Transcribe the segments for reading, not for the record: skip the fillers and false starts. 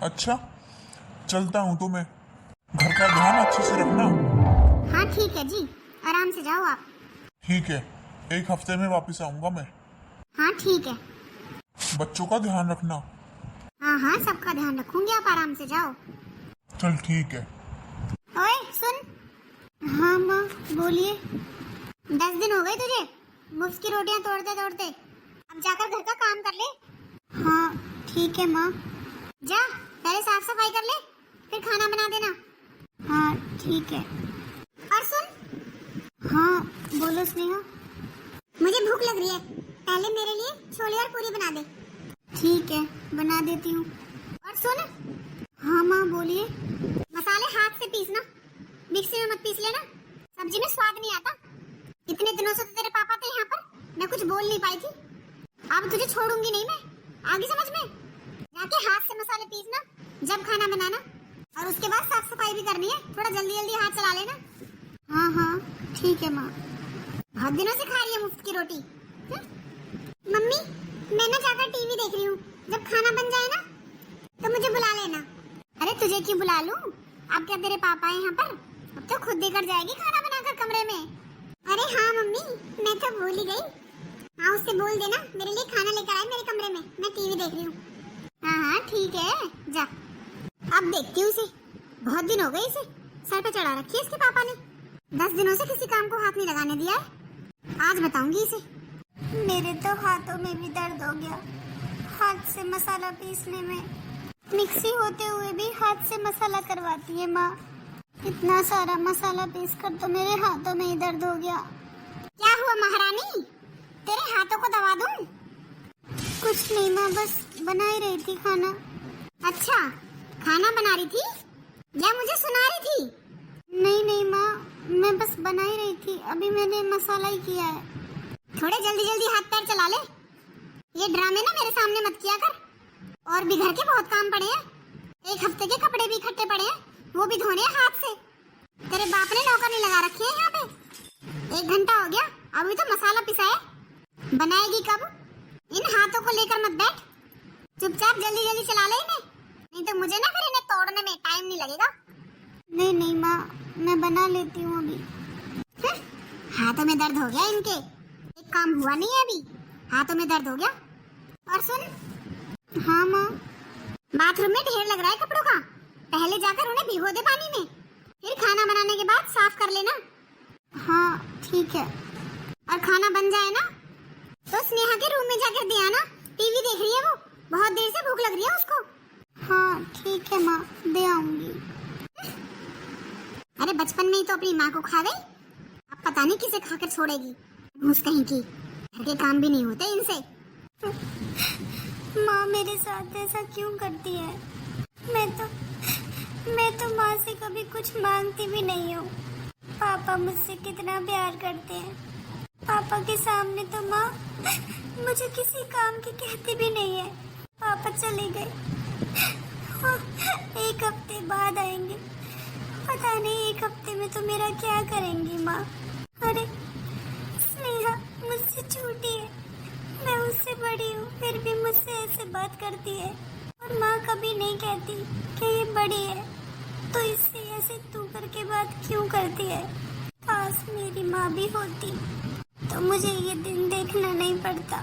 अच्छा, चलता हूँ तो मैं। घर का ध्यान अच्छे से रखना। हाँ ठीक है जी, आराम से जाओ आप। ठीक है, 1 हफ्ते में वापस आऊंगा मैं। हाँ ठीक है। बच्चों का ध्यान रखना। हाँ हाँ, सबका ध्यान रखूंगी, आप आराम से जाओ। चल ठीक है। ओए सुन। हाँ माँ बोलिए। 10 दिन हो गए तुझे मुफ्त की रोटियां तोड़ते तोड़ते, अब जाकर घर का काम कर ले। हाँ ठीक है माँ। जा पहले साफ सफाई कर ले, फिर खाना बना देना। हाँ ठीक है। और सुन। हाँ बोलो स्नेहा। मुझे भूख लग रही है, पहले मेरे लिए छोले और पूरी बना दे। ठीक है बना देती हूँ। और सुन। हाँ माँ बोलिए। मसाले हाथ से पीसना, मिक्सी में मत पीस लेना, सब्जी में स्वाद नहीं आता। इतने दिनों से तो तेरे पापा थे यहाँ पर, मैं कुछ बोल नहीं पाई थी। अब तुझे छोड़ूंगी नहीं मैं, आगे समझ में। जाके हाथ से मसाले पीसना जब खाना बनाना, और उसके बाद साफ सफाई भी करनी है, थोड़ा जल्दी जल्दी हाथ चला लेना। हाँ हाँ ठीक है माँ। बहुत दिनों से खा रही है मुफ्त की रोटी। मम्मी मैं ना जाकर टीवी देख रही हूँ, जब खाना बन जाए ना तो मुझे बुला लेना। अरे तुझे क्यों बुला लूं, अब क्या तेरे पापा है यहाँ पर, अब तो खुद देकर जाएगी खाना बनाकर कमरे में। अरे हाँ मम्मी, मैं तो भूल ही गई। हाँ उससे बोल देना मेरे लिए खाना लेकर आए मेरे कमरे में, मैं टीवी देख रही हूँ। हाँ हाँ ठीक है जा। अब देखती हूँ इसे, बहुत दिन हो गए इसे सर पे चढ़ा रखी है इसके पापा ने। 10 दिनों से किसी काम को हाथ नहीं लगाने दिया है, आज बताऊंगी इसे। मेरे तो हाथों में भी दर्द हो गया, हाथ से मसाला पीसने में। मिक्सी होते हुए भी हाथ से मसाला करवाती है माँ। इतना सारा मसाला पीस कर तो मेरे हाथों में ही दर्द हो गया। क्या हुआ महारानी, तेरे हाथों को दबा दूं? कुछ नहीं माँ, बस बना ही रही थी खाना। अच्छा खाना बना रही थी या मुझे सुना रही थी? नहीं नहीं माँ, मैं बस बना ही रही थी, अभी मैंने मसाला ही किया है। थोड़े जल्दी जल्दी हाथ पैर चला ले, ये ड्रामे ना मेरे सामने मत किया कर। और भी घर के बहुत काम पड़े हैं, 1 हफ्ते के कपड़े भी इकट्ठे पड़े हैं, वो भी धोने हैं हाथ से। तेरे बाप ने नौकर नहीं लगा रखे हैं यहाँ पे। 1 घंटा हो गया, अभी तो मसाला पिसाया, बनाएगी कब? इन हाथों को लेकर मत बैठ, चुपचाप जल्दी जल्दी चला ले इन्हें, नहीं तो मुझे ना फिर इन्हें तोड़ने में टाइम नहीं लगेगा। नहीं नहीं माँ, मैं बना लेती हूँ अभी। हाथों में दर्द हो गया इनके, एक काम हुआ नहीं है अभी, हाथों में दर्द हो गया। और सुन। हाँ माँ। बाथरूम में ढेर लग रहा है कपड़ों का, पहले जाकर उन्हें भिगो दे पानी में, फिर खाना बनाने के बाद साफ कर लेना। हाँ ठीक है। और खाना बन जाए ना तो स्नेहा के रूम में जाकर दे आना, टीवी देख रही है वो, बहुत देर से भूख लग रही है उसको। हाँ ठीक है माँ, दे आऊंगी। अरे बचपन में ही तो अपनी माँ को खा गई, अब पता नहीं किसे खाकर छोड़ेगी, घूस कहीं की। घर के काम भी नहीं होते इनसे। माँ मेरे साथ ऐसा क्यों करती है? मैं तो माँ से कभी कुछ मांगती भी नहीं हूँ। पापा मुझसे कितना प्यार करते हैं, पापा के सामने तो माँ मुझे किसी काम की कहती भी नहीं है। पापा चले गए, 1 हफ्ते बाद आएंगे, पता नहीं 1 हफ्ते में तो मेरा क्या करेंगी माँ। अरे स्नेहा मुझसे छोटी है, मैं उससे बड़ी हूँ, फिर भी मुझसे ऐसे बात करती है, और माँ कभी नहीं कहती कि ये बड़ी है तो इससे ऐसे तू करके बात क्यों करती है। काश मेरी माँ भी होती तो मुझे ये दिन देखना नहीं पड़ता।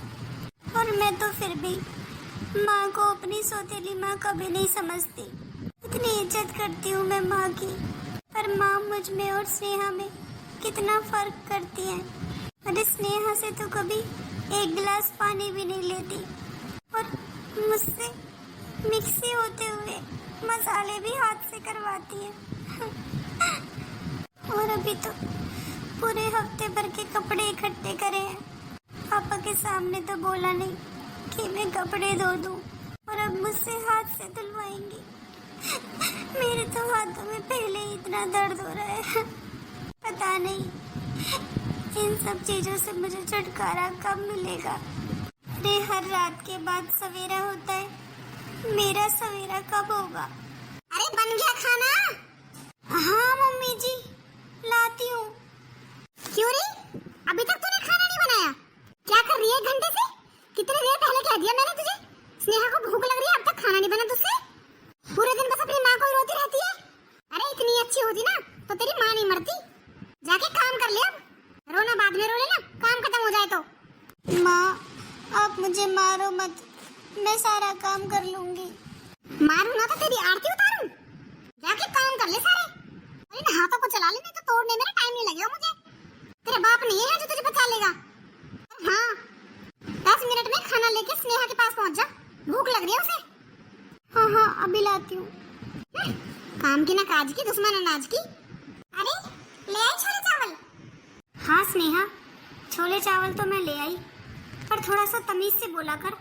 और मैं तो फिर भी माँ को अपनी सौतेली माँ कभी नहीं समझती, इतनी इज्जत करती हूँ मैं माँ की, पर माँ मुझ में और स्नेहा में कितना फर्क करती है। अरे स्नेहा से तो कभी 1 गिलास पानी भी नहीं लेती, और मुझसे मिक्सी होते हुए मसाले भी हाथ से करवाती है। और अभी तो पूरे हफ्ते भर के कपड़े इकट्ठे करे हैं, पापा के सामने तो बोला नहीं कि मैं कपड़े धो दूं, और अब मुझसे हाथ से धुलवाएंगी। मेरे तो हाथों में पहले ही इतना दर्द हो रहा है, पता नहीं इन सब चीजों से मुझे छुटकारा कब मिलेगा। अरे हर रात के बाद सवेरा होता है, मेरा सवेरा कब होगा? अरे बन गया खाना? हाँ मम्मी जी लाती हूँ। क्यों रे, अभी तक तूने खाना नहीं बनाया? क्या कर रही है 1 घंटे से? कितनी देर पहले कह दिया मैंने तुझे, स्नेहा को भूख लग रही है, अब तक खाना नहीं बना तुझसे? सारा काम कर लूंगी। मारू ना तो तेरी आरती उतारूं? जाके काम कर ले सारे। अरे इन हाथों को चला ले, नहीं तो तोड़ने में टाइम नहीं लगेगा मुझे। तेरा बाप नहीं है जो तुझे बचा लेगा। हाँ 10 मिनट में खाना लेके स्नेहा के पास पहुंच जा, भूख लग रही है उसे। हाँ हाँ अभी लाती हूँ। काम की ना काज की, दुश्मन अनाज की। अरे ले आई छोले चावल? हाँ स्नेहा, छोले चावल तो मैं ले आई, पर थोड़ा सा तमीज से बोला कर,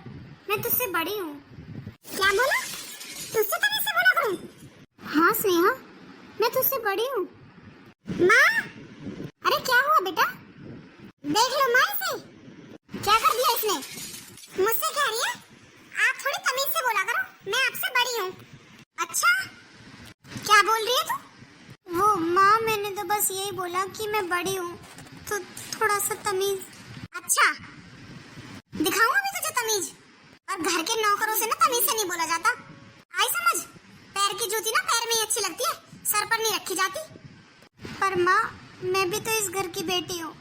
मैं तुझसे बड़ी हूँ। क्या बोला? तुझसे तमीज से बोला करूँ? हाँ स्नेहा, मैं तुझसे बड़ी हूँ। माँ, अरे क्या हुआ बेटा? देख लो माँ इसे, क्या कर दिया इसने? मुझसे कह रही है आप थोड़ी तमीज से बोला करो, मैं आपसे बड़ी हूँ। अच्छा क्या बोल रही है तू? वो माँ, मैंने तो बस यही बोला कि मैं बड़ी हूँ, तो थोड़ा सा तमीज। अच्छा दिखाऊं अभी तुझे तमीज। और घर के नौकरों से ना तमीज से नहीं बोला जाता, आई समझ? पैर की जूती ना पैर में ही अच्छी लगती है, सर पर नहीं रखी जाती। पर माँ, मैं भी तो इस घर की बेटी हूँ।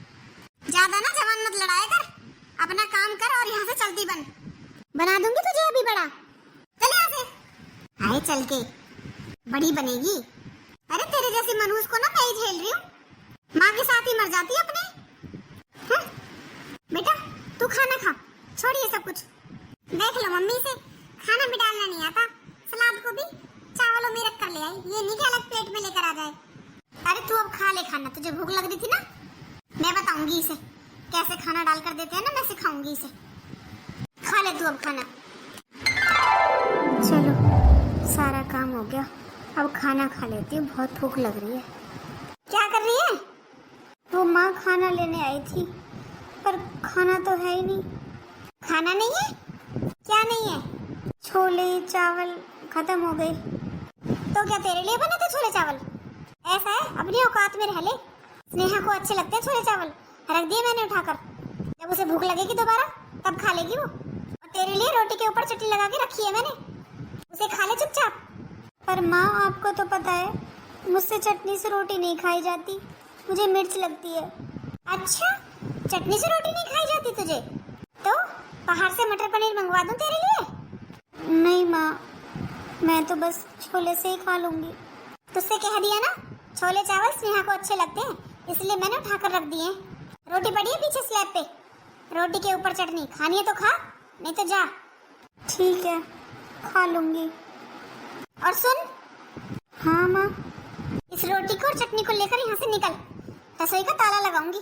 ज्यादा ना जवान मत लड़ाया कर, अपना काम कर और यहाँ से चलती बन। बना दूंगी तुझे अभी बड़ा, चल यहाँ से। आए चल के बड़ी बनेगी। अरे तेरे जैसी मनहूस को ना मैं ही झेल रही हूँ, माँ के साथ ही मर जाती है अपने। बेटा तू खाना खा, छोड़िए सब कुछ। देख लो मम्मी से खाना भी डालना नहीं आता, सलाद को भी चावलों में रख कर ले आई, ये नहीं कि अलग प्लेट में लेकर आ जाए। अरे तू अब खा ले खाना, तुझे भूख लग रही थी ना। मैं बताऊंगी इसे कैसे खाना डाल कर देते हैं ना, मैं सिखाऊंगी इसे। खा ले तू अब खाना। चलो सारा काम हो गया, अब खाना खा लेती हूँ, बहुत भूख लग रही है। क्या कर रही है? वो माँ खाना लेने आई थी, पर खाना तो है ही नहीं। खाना नहीं है? क्या नहीं है? छोले चावल खत्म हो गए। तो क्या तेरे लिए बने थे छोले चावल? ऐसा है अपनी औकात में रह ले। स्नेहा को अच्छे लगते हैं छोले चावल, रख दिए मैंने उठाकर, जब उसे भूख लगेगी दोबारा तब खा लेगी वो। और तेरे लिए रोटी के ऊपर चटनी लगा के रखी है मैंने, उसे खा ले चुपचाप। पर माँ आपको तो पता है मुझसे चटनी से रोटी नहीं खाई जाती, मुझे मिर्च लगती है। अच्छा चटनी से रोटी नहीं खाई जाती तुझे? तो बाहर से मटर पनीर मंगवा दूं तेरे लिए? नहीं माँ, मैं तो बस छोले से ही खा लूंगी। तुझसे कह दिया ना, छोले चावल स्नेहा को अच्छे लगते हैं, इसलिए मैंने उठाकर रख दिए। रोटी पड़ी है पीछे स्लैब पे, रोटी के ऊपर चटनी खानी है तो खा, नहीं तो जा। ठीक है खा लूंगी। और सुन। हाँ माँ। इस रोटी को और चटनी को लेकर यहाँ से निकल, रसोई का ताला लगाऊंगी।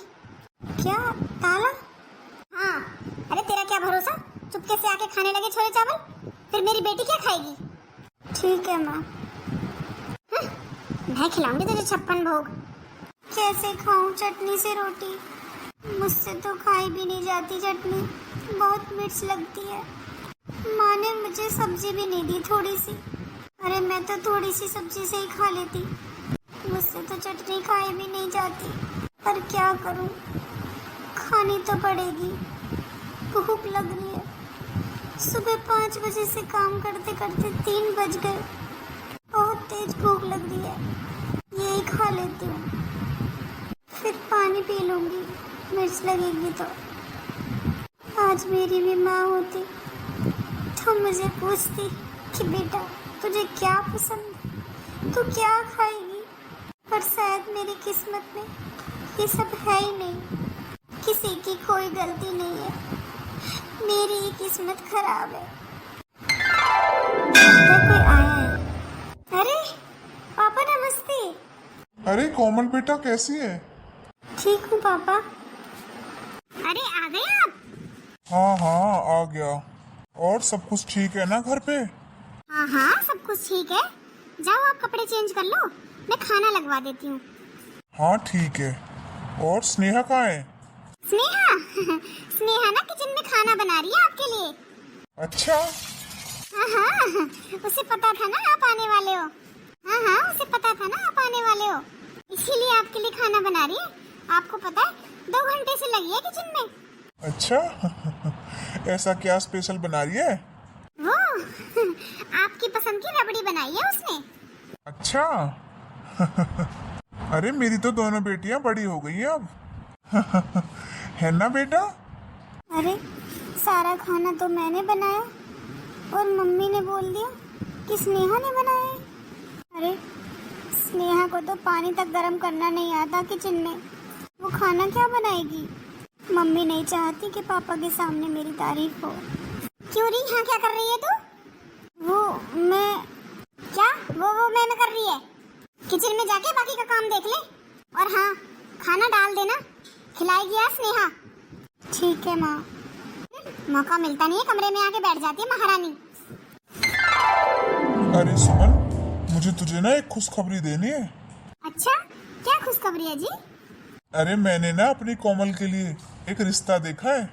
क्या ताला? हाँ, अरे तेरा क्या भरोसा, चुपके से आके खाने लगे छोले चावल, फिर मेरी बेटी क्या खाएगी? ठीक है माँ। मैं खिलाऊंगी तुझे 56 भोग। कैसे खाऊं चटनी से रोटी? मुझसे तो खाई भी नहीं जाती चटनी, बहुत मिर्च लगती है। माँ ने मुझे सब्जी भी नहीं दी थोड़ी सी, अरे मैं तो थोड़ी सी सब्जी से ही खा लेती, मुझसे तो चटनी खाई भी नहीं जाती। पर क्या करूं, खानी तो पड़ेगी, भूख लग रही है। सुबह 5 बजे से काम करते करते 3 बज गए, बहुत तेज भूख लग रही है, यही खा लेती हूँ, फिर पानी पी लूंगी, मिर्च लगेगी तो। आज मेरी भी माँ होती तो मुझे पूछती कि बेटा तुझे क्या पसंद है, तू क्या खाएगी? पर शायद मेरी किस्मत में ये सब है ही नहीं, किसी की कोई गलती नहीं है, मेरी ही किस्मत खराब है। लगता कोई आया है। अरे पापा नमस्ते। अरे कोमल बेटा कैसी है? ठीक हूँ पापा। अरे आ गए आप? हाँ हाँ आ गया। और सब कुछ ठीक है ना घर पे? हाँ हाँ सब कुछ ठीक है, जाओ आप कपड़े चेंज कर लो, मैं खाना लगवा देती हूँ। हाँ ठीक है। और स्नेहा कहाँ है? स्नेहा स्नेहा ना किचन में खाना बना रही है आपके लिए। अच्छा। हाँ उसे पता था ना आप आने वाले हो। हाँ उसे पता था ना आप आने वाले हो, इसीलिए आपके लिए खाना बना रही है। आपको पता है 2 घंटे से लगी है किचन में। अच्छा ऐसा क्या स्पेशल बना रही है? वो आपकी पसंद की रबड़ी बनाई है उसने। अच्छा अरे मेरी तो दोनों बेटियां बड़ी हो गई हैं अब है ना बेटा? अरे सारा खाना तो मैंने बनाया, और मम्मी ने बोल दिया कि स्नेहा ने बनाया है। अरे स्नेहा को तो पानी तक गर्म करना नहीं आता किचन में, वो खाना क्या बनाएगी। मम्मी नहीं चाहती कि पापा के सामने मेरी तारीफ हो। क्यों री, यहाँ क्या कर रही है तू? वो मैं क्या वो मैं कर रही है। किचन में जाके बाकी का काम देख ले, और हाँ खाना डाल देना, खिलाएगी आज स्नेहा। ठीक है माँ। मौका मिलता नहीं है, कमरे में आके बैठ जाती है महारानी। अरे सुमन, मुझे तुझे ना एक खुशखबरी देनी है। अच्छा, क्या खुशखबरी है जी? अरे मैंने ना अपनी कोमल के लिए एक रिश्ता देखा है।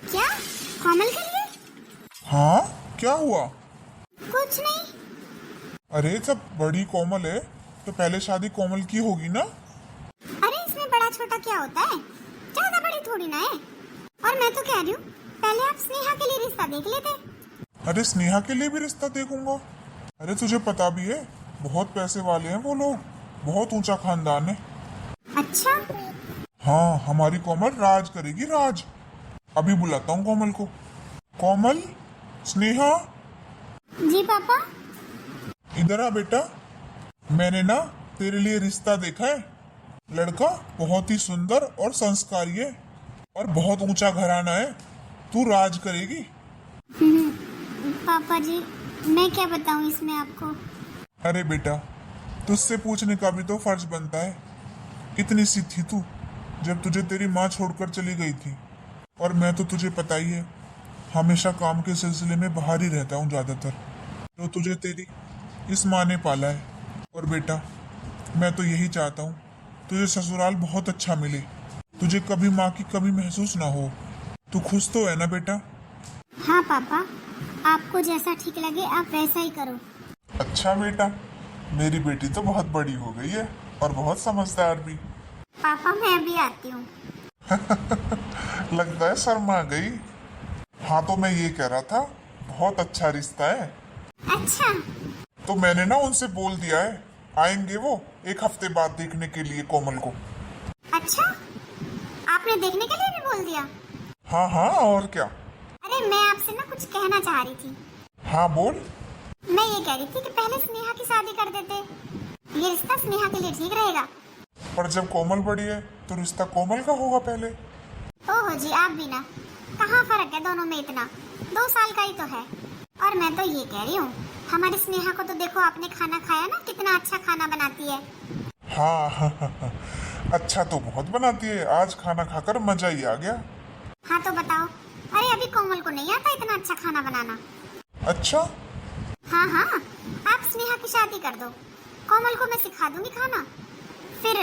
क्या, कोमल के लिए? हाँ, क्या हुआ? कुछ नहीं। अरे जब बड़ी कोमल है तो पहले शादी कोमल की होगी ना। अरे इसमें बड़ा छोटा क्या होता है, ज्यादा बड़ी थोड़ी ना है। और मैं तो कह रही हूँ पहले आप स्नेहा के लिए रिश्ता देख लेते। अरे स्नेहा के लिए भी रिश्ता देखूंगा? अरे तुझे पता भी है, बहुत पैसे वाले हैं वो लोग, बहुत ऊंचा खानदान है। अच्छा। हाँ, हमारी कोमल राज करेगी, राज। अभी बुलाता हूँ कोमल को। कोमल, स्नेहा, जी पापा। इधर आ बेटा। मैंने ना तेरे लिए रिश्ता देखा है। लड़का बहुत ही सुंदर और संस्कारी है, और बहुत ऊंचा घराना है। तू राज करेगी। पापा जी, मैं क्या बताऊं इसमें आपको। अरे बेटा, तुझसे पूछने का भी तो फर्ज बनता है। इतनी सी थी तू जब तुझे तेरी माँ छोड़कर चली गई थी, और मैं तो तुझे पता ही है हमेशा काम के सिलसिले में बाहर ही रहता हूँ ज्यादातर। तो तुझे तेरी इस माँ ने पाला है, और बेटा मैं तो यही चाहता हूँ तुझे ससुराल बहुत अच्छा मिले, तुझे कभी माँ की कमी महसूस ना हो। तू खुश तो है ना बेटा? हाँ पापा, आपको जैसा ठीक लगे आप वैसा ही करो। अच्छा बेटा, मेरी बेटी तो बहुत बड़ी हो गई है और बहुत समझदार भी। पापा मैं भी आती हूँ। लगता है शर्मा गई। हाँ तो मैं ये कह रहा था, बहुत अच्छा रिश्ता है। अच्छा। तो मैंने ना उनसे बोल दिया है, आएंगे वो 1 हफ्ते बाद देखने के लिए कोमल को। अच्छा, आपने देखने के लिए भी बोल दिया? हाँ हाँ, और क्या। अरे मैं आपसे ना कुछ कहना चाह रही थी। हाँ बोल। मैं ये कह रही थी कि पहले स्नेहा की शादी कर देते, ये रिश्ता स्नेहा के लिए ठीक रहेगा। पर जब कोमल बड़ी है तो रिश्ता कोमल का होगा पहले। ओहो जी, आप भी ना, कहाँ फर्क है दोनों में इतना, 2 साल का ही तो है। और मैं तो ये कह रही हूँ, हमारी स्नेहा को तो देखो, आपने खाना खाया ना, कितना अच्छा खाना बनाती है। हाँ, हाँ, हाँ, हाँ। अच्छा तो बहुत बनाती है, आज खाना खाकर मजा ही आ गया। हाँ तो बताओ, अरे अभी कोमल को नहीं आता इतना अच्छा खाना बनाना। अच्छा। हाँ हाँ, आप स्नेहा की शादी कर दो, कोमल को मैं सिखा दूंगी खाना, फिर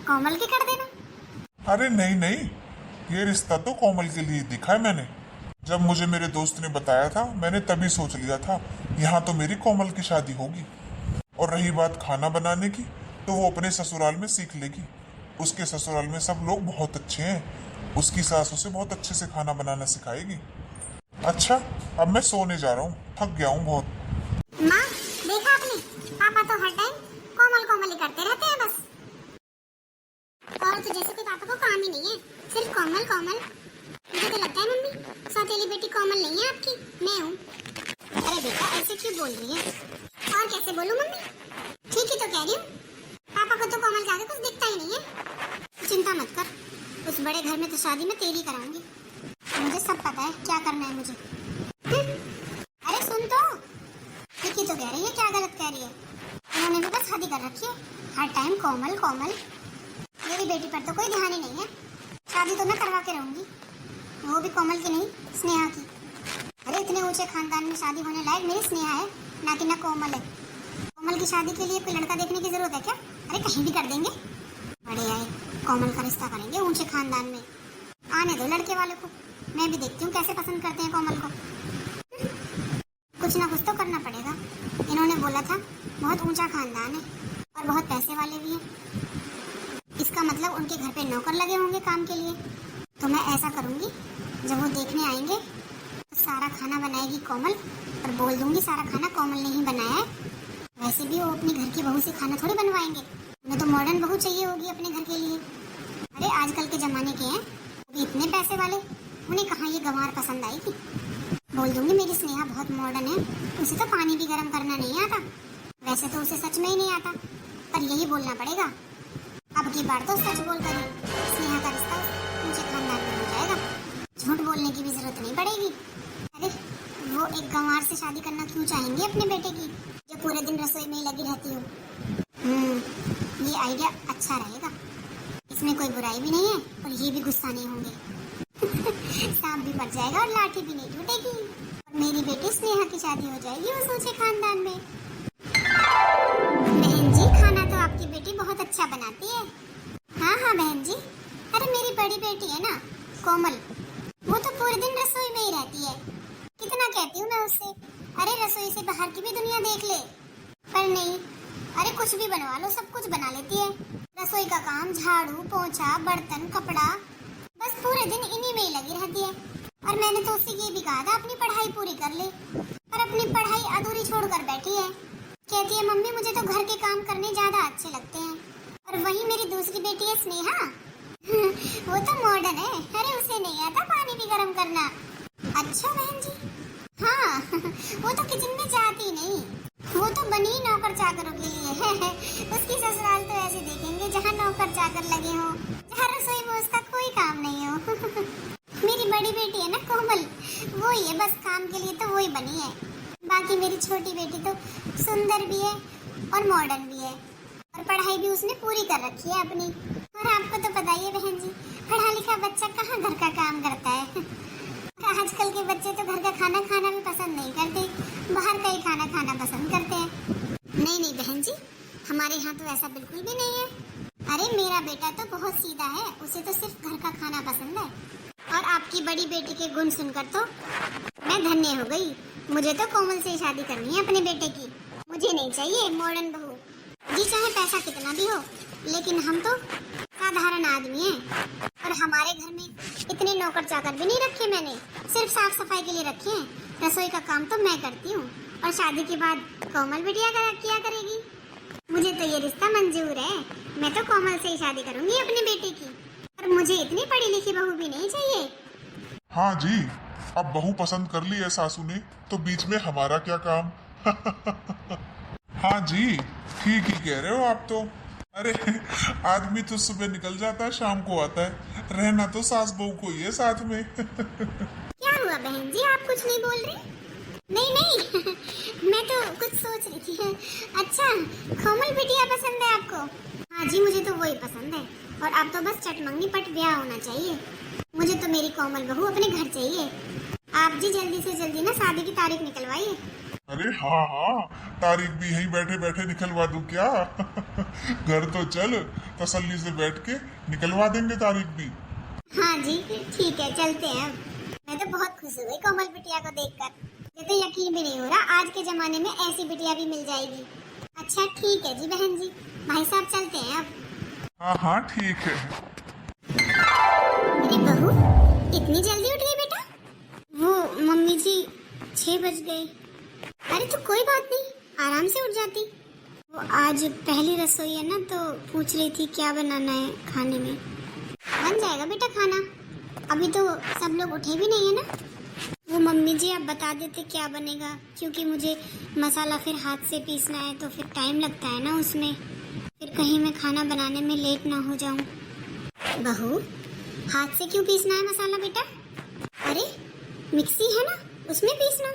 कोमल की कर देना। अरे नहीं नहीं, ये रिश्ता तो कोमल के लिए दिखा है मैंने। जब मुझे मेरे दोस्त ने बताया था, मैंने तभी सोच लिया था यहाँ तो मेरी कोमल की शादी होगी। और रही बात खाना बनाने की, तो वो अपने ससुराल में सीख लेगी। उसके ससुराल में सब लोग बहुत अच्छे हैं, उसकी सास उसे बहुत अच्छे से खाना बनाना सिखाएगी। अच्छा, अब मैं सोने जा रहा हूँ, थक गया हूँ बहुत। माँ, देखा आपने, पापा तो हर टाइम कोमल कोमल ही करते रहते हैं बस। और तो जैसे कोई पापा को काम ही नहीं है, सिर्फ कोमल कोमल। मुझे तो लगता है मम्मी सौतेली बेटी कोमल नहीं है आपकी, मैं हूँ। अरे बेटा ऐसे क्यों बोल रही है? और कैसे बोलूं मम्मी, ठीक ही तो कह रही हूँ। पापा को तो कोमल के आगे कुछ दिखता ही नहीं है। चिंता मत कर, उस बड़े घर में तो शादी में तेरी कराऊंगी। मुझे सब पता है क्या करना है मुझे। अरे सुन तो, ठीक ही तो कह रही है, क्या गलत कह रही है? उन्होंने भी बस शादी कर रखी है, हर टाइम कोमल कोमल। मेरी बेटी पर तो कोई ध्यान ही नहीं है। शादी तो मैं करवा के रहूंगी, वो भी कोमल की नहीं, स्नेहा की। अरे इतने ऊंचे खानदान में शादी होने लायक मेरी स्नेहा है, ना कि ना कोमल है। कोमल की शादी के लिए कोई लड़का देखने की जरूरत है क्या? अरे कहीं भी कर देंगे। बड़े आए, कोमल का रिश्ता करेंगे ऊंचे खानदान में। आने दो लड़के वाले को, मैं भी देखती हूँ कैसे पसंद करते हैं कोमल को। कुछ ना कुछ तो करना पड़ेगा। इन्होंने बोला था बहुत ऊंचा खानदान है और बहुत पैसे वाले भी हैं। इसका मतलब उनके घर पे नौकर लगे होंगे काम के लिए। तो मैं ऐसा करूँगी, जब वो देखने आएंगे तो सारा खाना बनाएगी कोमल, और बोल दूंगी सारा खाना कोमल ने ही बनाया है। वैसे भी वो अपनी घर की बहू से खाना थोड़ी बनवाएंगे, उन्हें तो मॉडर्न बहू चाहिए होगी अपने घर के लिए। अरे आजकल के जमाने के हैं, अभी इतने पैसे वाले, उन्हें कहाँ ये गंवार पसंद आएगी। बोल दूंगी मेरी स्नेहा बहुत मॉडर्न है, उसे तो पानी भी गर्म करना नहीं आता। वैसे तो उसे सच में ही नहीं आता, पर यही बोलना पड़ेगा। अब की बार तो सच बोल कर स्नेहा का रिश्ता ऊंचे खानदान में हो जाएगा। झूठ बोलने की भी जरूरत नहीं पड़ेगी। अरे वो एक गंवार से शादी करना क्यों चाहेंगे अपने बेटे की, जो पूरे दिन रसोई में ही लगी रहती हो। ये आइडिया अच्छा रहेगा, इसमें कोई बुराई भी नहीं है और ये भी गुस्सा नहीं होंगे। सांप भी मर जाएगा और लाठी भी नहीं टूटेगी और मेरी बेटी स्नेहा की शादी हो जाएगी उस ऊंचे खानदान में। बहन जी, खाना तो आपकी बेटी बहुत अच्छा बनाती है। हाँ हाँ बहन जी, अरे मेरी बड़ी बेटी है ना कोमल, वो तो पूरे दिन रसोई में ही रहती है। कितना कहती हूँ मैं उससे, अरे रसोई से बाहर की भी दुनिया देख ले, पर नहीं। अरे कुछ भी बनवा लो, सब कुछ बना लेती है। रसोई का काम, झाड़ू पोंछा, बर्तन, कपड़ा, बस पूरे दिन इन्हीं में ही लगी रहती है। और मैंने तो उससे ये भी कहा था अपनी पढ़ाई पूरी कर ले, पर अपनी पढ़ाई अधूरी छोड़कर बैठी है। कहती है मम्मी मुझे तो घर के काम करने ज्यादा अच्छे लगते हैं। और वही मेरी दूसरी बेटी है स्नेहा, वो तो मॉडर्न है। अरे उसे नहीं आता पानी भी गर्म करना। अच्छा बहन जी, हाँ वो तो किचन में जाती नहीं, वो तो बनी नौकर चाकरों के लिए है। उसकी ससुराल तो ऐसे देखेंगे जहाँ नौकर चाकर लगे हों, जहाँ रसोई में उसका कोई काम नहीं हो। मेरी बड़ी बेटी है ना कोमल, वो ही है, बस काम के लिए तो वो ही बनी है। बाकी मेरी छोटी बेटी तो सुंदर भी है और मॉडर्न भी है, और पढ़ाई भी उसने पूरी कर रखी है अपनी। और आपको तो पता ही है बहन जी, पढ़ा लिखा बच्चा कहाँ घर का काम करता है। आजकल के बच्चे तो घर का खाना खाना भी पसंद नहीं करते, बाहर का ही खाना खाना पसंद करते हैं। नहीं नहीं बहन जी, हमारे यहाँ तो ऐसा बिल्कुल भी नहीं है। अरे मेरा बेटा तो बहुत सीधा है, उसे तो सिर्फ घर का खाना पसंद है। और आपकी बड़ी बेटी के गुण सुनकर तो मैं धन्य हो गई। मुझे तो कोमल से शादी करनी है अपने बेटे की, मुझे नहीं चाहिए मॉडर्न बहू। जी चाहे पैसा कितना भी हो, लेकिन हम तो साधारण आदमी हैं। और हमारे घर में इतने नौकर चाकर भी नहीं रखे मैंने, सिर्फ साफ सफाई के लिए रखे हैं। रसोई का काम तो मैं करती हूँ, और शादी के बाद कोमल बिटिया किया करेगी। मुझे तो ये रिश्ता मंजूर है। मैं तो कोमल से ही शादी करूंगी अपने बेटे की, और मुझे इतनी पढ़ी लिखी बहू भी नहीं चाहिए। हाँ जी, अब बहू पसंद कर ली है सासू ने, तो बीच में हमारा क्या काम। हाँ जी, ठीक ही कह रहे हो आप तो। अरे आदमी तो सुबह निकल जाता है, शाम को आता है, रहना तो सास बहू को ही है साथ में। क्या हुआ बहन जी, आप कुछ नहीं बोल रही? नहीं नहीं मैं तो कुछ सोच रही थी। अच्छा, कोमल बिटिया पसंद है आपको? हाँ जी, मुझे तो वही पसंद है, और अब तो बस चटमंगनी पट ब्याह होना चाहिए। मुझे तो मेरी कोमल बहू अपने घर चाहिए। आप जी जल्दी से जल्दी ना शादी की तारीख निकलवाइए। अरे हाँ हाँ, तारीख भी यहीं बैठे बैठे निकलवा दूं क्या? घर तो चल, तसल्ली से बैठ के निकलवा देंगे तारीख भी। हाँ जी ठीक है, चलते हैं। अब मैं तो बहुत खुश हुई कोमल बिटिया को देखकर, मुझे तो यकीन भी नहीं हो रहा आज के जमाने में ऐसी बिटिया भी मिल जाएगी। अच्छा ठीक है जी बहन जी, भाई साहब चलते हैं अब। हाँ हाँ ठीक है। अरे बहू, इतनी जल्दी उठ गई बेटा? वो मम्मी जी 6 बज गए। अरे तो कोई बात नहीं, आराम से उठ जाती। वो आज पहली रसोई है ना, तो पूछ रही थी क्या बनाना है खाने में। बन जाएगा बेटा खाना, अभी तो सब लोग उठे भी नहीं है ना। वो मम्मी जी आप बता देते क्या बनेगा, क्योंकि मुझे मसाला फिर हाथ से पीसना है, तो फिर टाइम लगता है ना उसमें, फिर कहीं मैं खाना बनाने में लेट ना हो जाऊं। बहू, हाथ से क्यों पीसना है मसाला बेटा? अरे मिक्सी है ना, उसमें पीसना।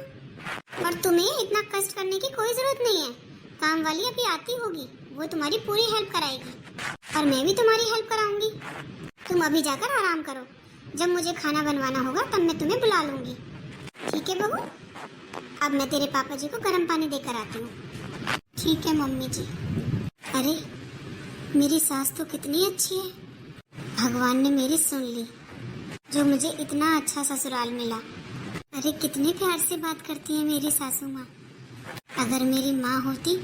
और तुम्हें इतना कष्ट करने की कोई जरूरत नहीं है, काम वाली अभी आती होगी, वो तुम्हारी पूरी हेल्प कराएगी, और मैं भी तुम्हारी हेल्प कराऊंगी। तुम अभी जाकर आराम करो, जब मुझे खाना बनवाना होगा तब मैं तुम्हें बुला लूंगी। ठीक है बहू, अब मैं तेरे पापा जी को गर्म पानी देकर आती हूँ। ठीक है मम्मी जी। अरे मेरी सास तो कितनी अच्छी है, भगवान ने मेरी सुन ली, जो मुझे इतना अच्छा ससुराल मिला। अरे कितने प्यार से बात करती है मेरी सासू माँ। अगर मेरी माँ होती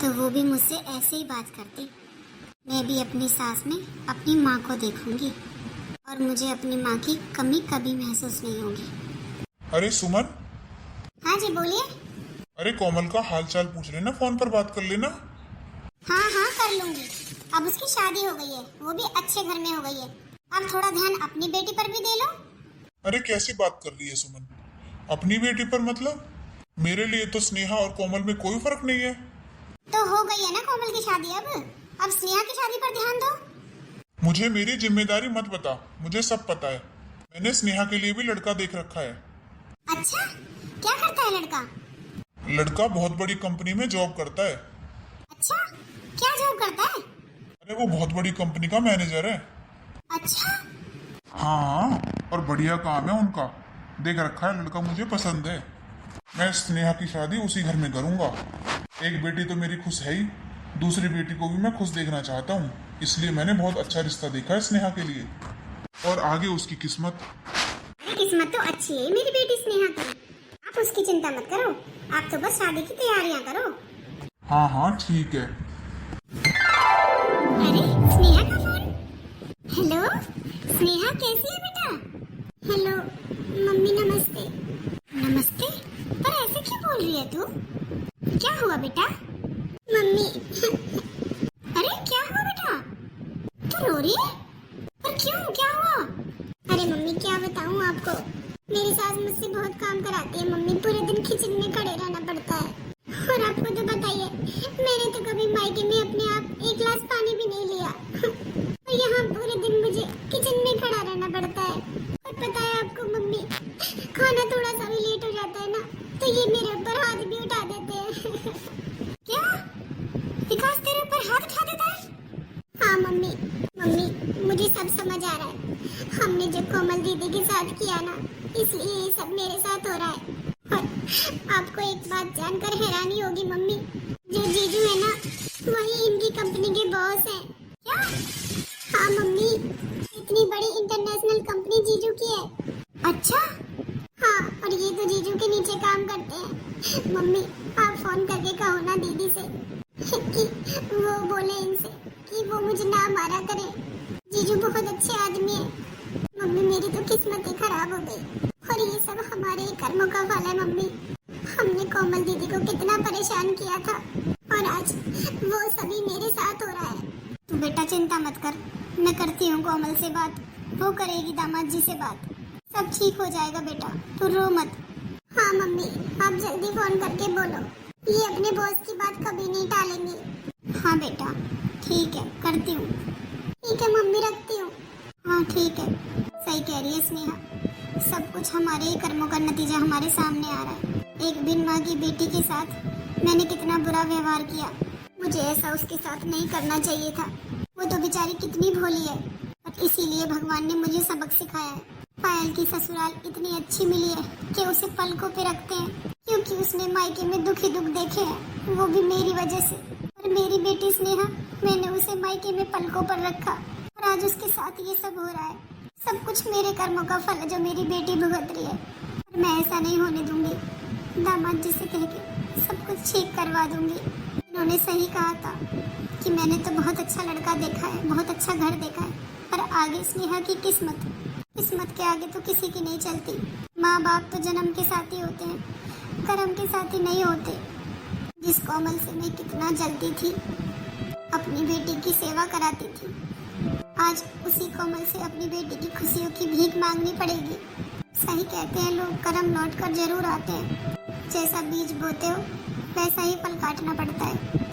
तो वो भी मुझसे ऐसे ही बात करती। मैं भी अपनी सास में अपनी माँ को देखूंगी, और मुझे अपनी माँ की कमी कभी महसूस नहीं होगी। अरे सुमन। हाँ जी बोलिए। अरे कोमल का हाल चाल पूछ लेना, फोन पर बात कर लेना। हाँ हाँ कर लूंगी, अब उसकी शादी हो गई है, वो भी अच्छे घर में हो गई है। अब थोड़ा ध्यान अपनी बेटी पर भी दे लो। अरे कैसी बात कर रही है सुमन, अपनी बेटी पर मतलब? मेरे लिए तो स्नेहा और कोमल में कोई फर्क नहीं है। तो हो गई है ना कोमल की शादी, अब स्नेहा की शादी पर ध्यान दो। मुझे मेरी जिम्मेदारी मत बता, मुझे सब पता है। मैंने स्नेहा के लिए भी लड़का देख रखा है। अच्छा, क्या करता है लड़का? लड़का बहुत बड़ी कंपनी में जॉब करता है। अच्छा, क्या जॉब करता है? अरे वो बहुत बड़ी कंपनी का मैनेजर है। अच्छा, हाँ, और बढ़िया काम है उनका। देख रखा है लड़का, मुझे पसंद है। मैं स्नेहा की शादी उसी घर में करूंगा। एक बेटी तो मेरी खुश है ही, दूसरी बेटी को भी मैं खुश देखना चाहता हूँ। इसलिए मैंने बहुत अच्छा रिश्ता देखा है स्नेहा के लिए, और आगे उसकी किस्मत। अरे किस्मत तो अच्छी है मेरी बेटी स्नेहा की, आप उसकी चिंता मत करो। आप तो बस शादी की तैयारियां करो। हाँ हाँ ठीक है। अरे स्नेहा का फोन। हेलो स्नेहा, कैसी है बेटा? हेलो मम्मी, नमस्ते। नमस्ते? पर ऐसे क्यों बोल रही है तू? क्या हुआ बेटा? मम्मी अरे क्या हुआ बेटा? तू रो रही है? पर क्यों, क्या हुआ? अरे मम्मी क्या बताऊं आपको, मेरी सास मुझसे बहुत काम कराती है मम्मी। पूरे दिन किचन में खड़े रहना पड़ता है। और आपको तो बताइए, मैंने तो कभी मायके में अपने आप एक गिलास पानी भी नहीं लिया। और यहाँ पूरे दिन मुझे किचन में खड़ा रहना पड़ता है। और पता है आपको मम्मी, खाना थोड़ा सा भी लेट हो जाता है ना, तो ये मेरे ऊपर हाथ भी उठा देते हैं। क्या विकास तेरे ऊपर हाथ उठा देता है? हाँ मम्मी, मुझे सब समझ आ रहा है। हमने जो कोमल दीदी के साथ किया ना, इसलिए ये सब मेरे साथ हो रहा है। और आपको एक बात जानकर हैरानी होगी मम्मी, जो जीजू है ना, वही इनकी कंपनी के बॉस हैं। क्या? हाँ मम्मी, इतनी बड़ी इंटरनेशनल कंपनी जीजू की है। अच्छा, हाँ, और ये तो जीजू के नीचे काम करते हैं। मम्मी आप फोन करके कहो ना दीदी से कि वो बोले इनसे कि वो मुझे ना मारा करे। जीजू बहुत अच्छे आदमी है। मम्मी मेरी तो किस्मत ही खराब हो गई, और ये सब हमारे ही कर्मों का फल है मम्मी। हमने कोमल दीदी को कितना परेशान किया था, और आज वो सभी मेरे साथ हो रहा है। तू बेटा चिंता मत कर, मैं करती हूँ कोमल से बात, वो करेगी दामाद जी से बात। सब ठीक हो जाएगा बेटा, तू रो मत। हाँ मम्मी, आप जल्दी फोन करके बोलो, ये अपने बॉस की बात कभी नहीं टालेंगे। हाँ बेटा ठीक है, करती हूँ। ठीक है मम्मी, रखती हूँ। हाँ ठीक है, सही कह रही है स्नेहा, सब कुछ हमारे ही कर्मों का नतीजा हमारे सामने आ रहा है। एक बिन माँ की बेटी के साथ मैंने कितना बुरा व्यवहार किया, मुझे ऐसा उसके साथ नहीं करना चाहिए था। वो तो बेचारी कितनी भोली है, और इसीलिए भगवान ने मुझे सबक सिखाया है। पायल की ससुराल इतनी अच्छी मिली है कि उसे पलकों पे रखते हैं, क्योंकि उसने मायके में दुख ही दुख देखे हैं, वो भी मेरी वजह से। और मेरी बेटी स्नेहा, मैंने उसे मायके में पलकों पर रखा, और आज उसके साथ ये सब हो रहा है। सब कुछ मेरे कर्मों का फल है जो मेरी बेटी भुगत रही है, और मैं ऐसा नहीं होने दूंगी। दामाद जी से कह के सब कुछ ठीक करवा दूंगी। इन्होंने सही कहा था कि मैंने तो बहुत अच्छा लड़का देखा है, बहुत अच्छा घर देखा है, पर आगे स्नेहा की किस्मत के आगे तो किसी की नहीं चलती। माँ बाप तो जन्म के साथी होते हैं, कर्म के साथी नहीं होते। जिस कोमल से मैं कितना जलती थी, अपनी बेटी की सेवा कराती थी, आज उसी कोमल से अपनी बेटी की खुशियों की भीख मांगनी पड़ेगी। सही कहते हैं लोग, कर्म लौट कर जरूर आते हैं। जैसा बीज बोते हो वैसा ही फल काटना पड़ता है।